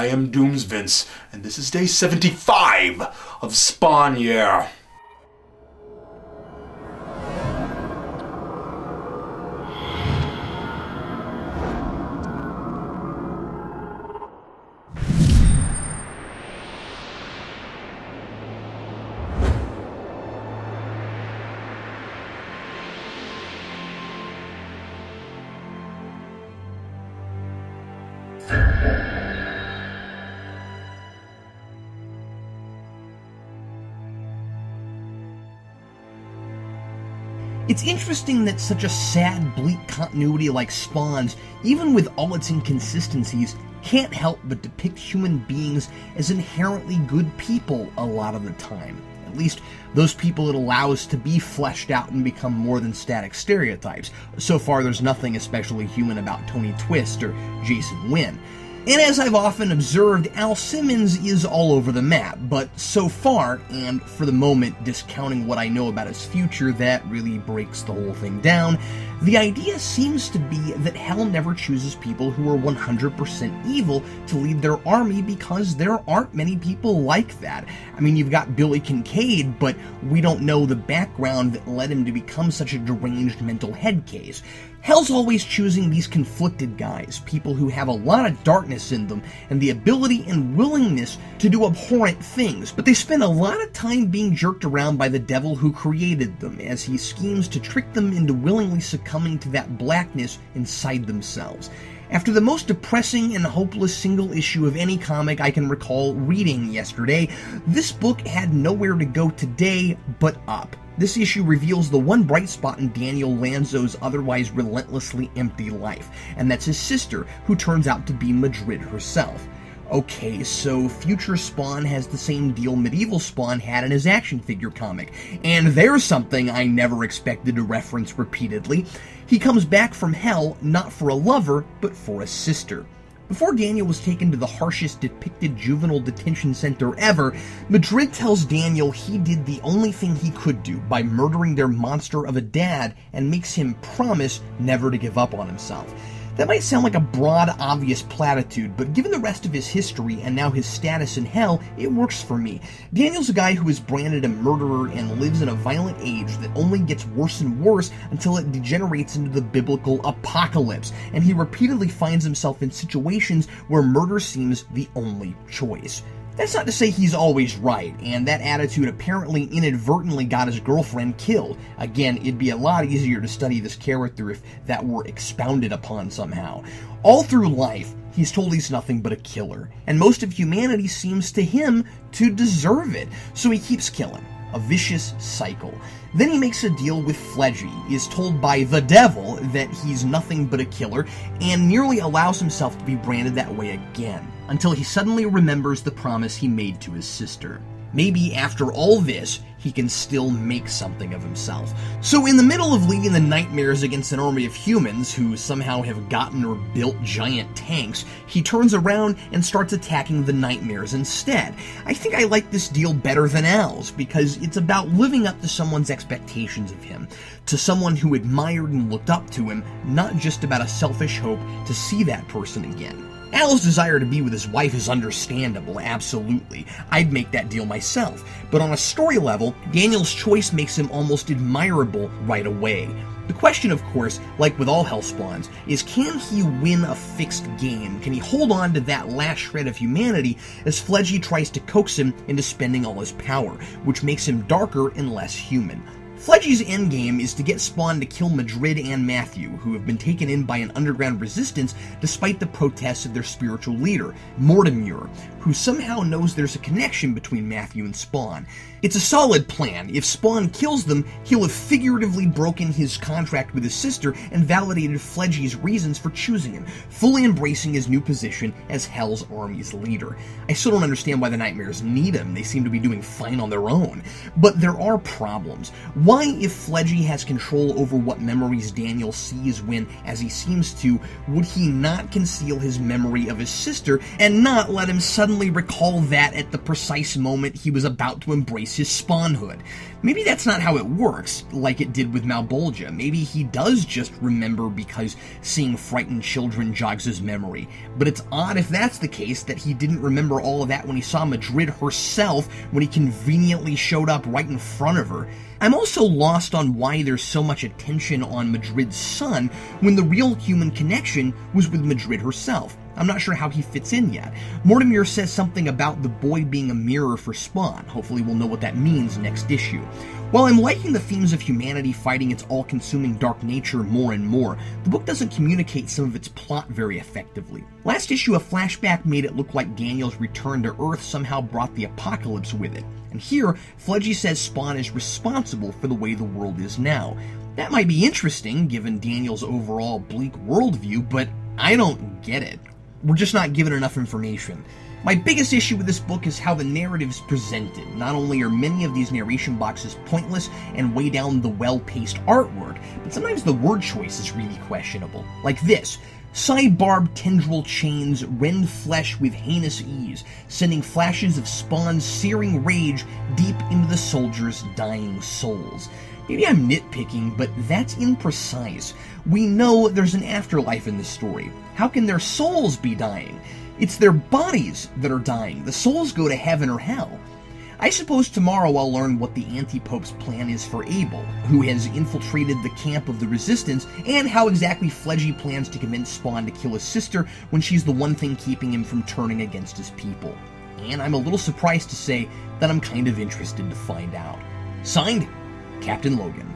I am Doomsvince, and this is day 75 of Spawn Year. It's interesting that such a sad, bleak continuity like Spawn's, even with all its inconsistencies, can't help but depict human beings as inherently good people a lot of the time. At least, those people it allows to be fleshed out and become more than static stereotypes. So far, there's nothing especially human about Tony Twist or Jason Wynn. And as I've often observed, Al Simmons is all over the map, but so far, and for the moment discounting what I know about his future, that really breaks the whole thing down, the idea seems to be that hell never chooses people who are 100% evil to lead their army because there aren't many people like that. I mean, you've got Billy Kincaid, but we don't know the background that led him to become such a deranged mental head case. Hell's always choosing these conflicted guys, people who have a lot of darkness in them and the ability and willingness to do abhorrent things, but they spend a lot of time being jerked around by the devil who created them as he schemes to trick them into willingly succumbing to that blackness inside themselves. After the most depressing and hopeless single issue of any comic I can recall reading yesterday, this book had nowhere to go today but up. This issue reveals the one bright spot in Daniel Lanzo's otherwise relentlessly empty life, and that's his sister, who turns out to be Madrid herself. Okay, so future Spawn has the same deal medieval Spawn had in his action figure comic, and there's something I never expected to reference repeatedly. He comes back from hell not for a lover, but for a sister. Before Daniel was taken to the harshest depicted juvenile detention center ever, Madrid tells Daniel he did the only thing he could do by murdering their monster of a dad and makes him promise never to give up on himself. That might sound like a broad, obvious platitude, but given the rest of his history and now his status in hell, it works for me. Daniel's a guy who is branded a murderer and lives in a violent age that only gets worse and worse until it degenerates into the biblical apocalypse, and he repeatedly finds himself in situations where murder seems the only choice. That's not to say he's always right, and that attitude apparently inadvertently got his girlfriend killed. Again, it'd be a lot easier to study this character if that were expounded upon somehow. All through life, he's told he's nothing but a killer, and most of humanity seems to him to deserve it, so he keeps killing. A vicious cycle. Then he makes a deal with Fledgy, is told by the devil that he's nothing but a killer, and nearly allows himself to be branded that way again, until he suddenly remembers the promise he made to his sister. Maybe after all this, he can still make something of himself. So in the middle of leading the nightmares against an army of humans who somehow have gotten or built giant tanks, he turns around and starts attacking the nightmares instead. I think I like this deal better than Al's, because it's about living up to someone's expectations of him, to someone who admired and looked up to him, not just about a selfish hope to see that person again. Al's desire to be with his wife is understandable, absolutely. I'd make that deal myself. But on a story level, Daniel's choice makes him almost admirable right away. The question, of course, like with all Hellspawns, is can he win a fixed game? Can he hold on to that last shred of humanity as Fledgy tries to coax him into spending all his power, which makes him darker and less human? Fledgy's endgame is to get Spawn to kill Madrid and Matthew, who have been taken in by an underground resistance despite the protests of their spiritual leader, Mortimer, who somehow knows there's a connection between Matthew and Spawn. It's a solid plan. If Spawn kills them, he'll have figuratively broken his contract with his sister and validated Fledgy's reasons for choosing him, fully embracing his new position as Hell's army's leader. I still don't understand why the Nightmares need him. They seem to be doing fine on their own. But there are problems. Why, if Fledgy has control over what memories Daniel sees when, as he seems to, would he not conceal his memory of his sister and not let him suddenly recall that at the precise moment he was about to embrace renounce his spawnhood. Maybe that's not how it works, like it did with Malbolgia. Maybe he does just remember because seeing frightened children jogs his memory. But it's odd if that's the case that he didn't remember all of that when he saw Madrid herself when he conveniently showed up right in front of her. I'm also lost on why there's so much attention on Madrid's son when the real human connection was with Madrid herself. I'm not sure how he fits in yet. Mortimer says something about the boy being a mirror for Spawn. Hopefully we'll know what that means next issue. While I'm liking the themes of humanity fighting its all-consuming dark nature more and more, the book doesn't communicate some of its plot very effectively. Last issue, a flashback made it look like Daniel's return to Earth somehow brought the apocalypse with it. And here, Fledgy says Spawn is responsible for the way the world is now. That might be interesting, given Daniel's overall bleak worldview, but I don't get it. We're just not given enough information. My biggest issue with this book is how the narrative's presented. Not only are many of these narration boxes pointless and weigh down the well-paced artwork, but sometimes the word choice is really questionable. Like this: side-barbed tendril chains rend flesh with heinous ease, sending flashes of Spawn's searing rage deep into the soldiers' dying souls. Maybe I'm nitpicking, but that's imprecise. We know there's an afterlife in this story. How can their souls be dying? It's their bodies that are dying. The souls go to heaven or hell. I suppose tomorrow I'll learn what the Anti-Pope's plan is for Abel, who has infiltrated the camp of the Resistance, and how exactly Fledgy plans to convince Spawn to kill his sister when she's the one thing keeping him from turning against his people. And I'm a little surprised to say that I'm kind of interested to find out. Signed, Captain Logan.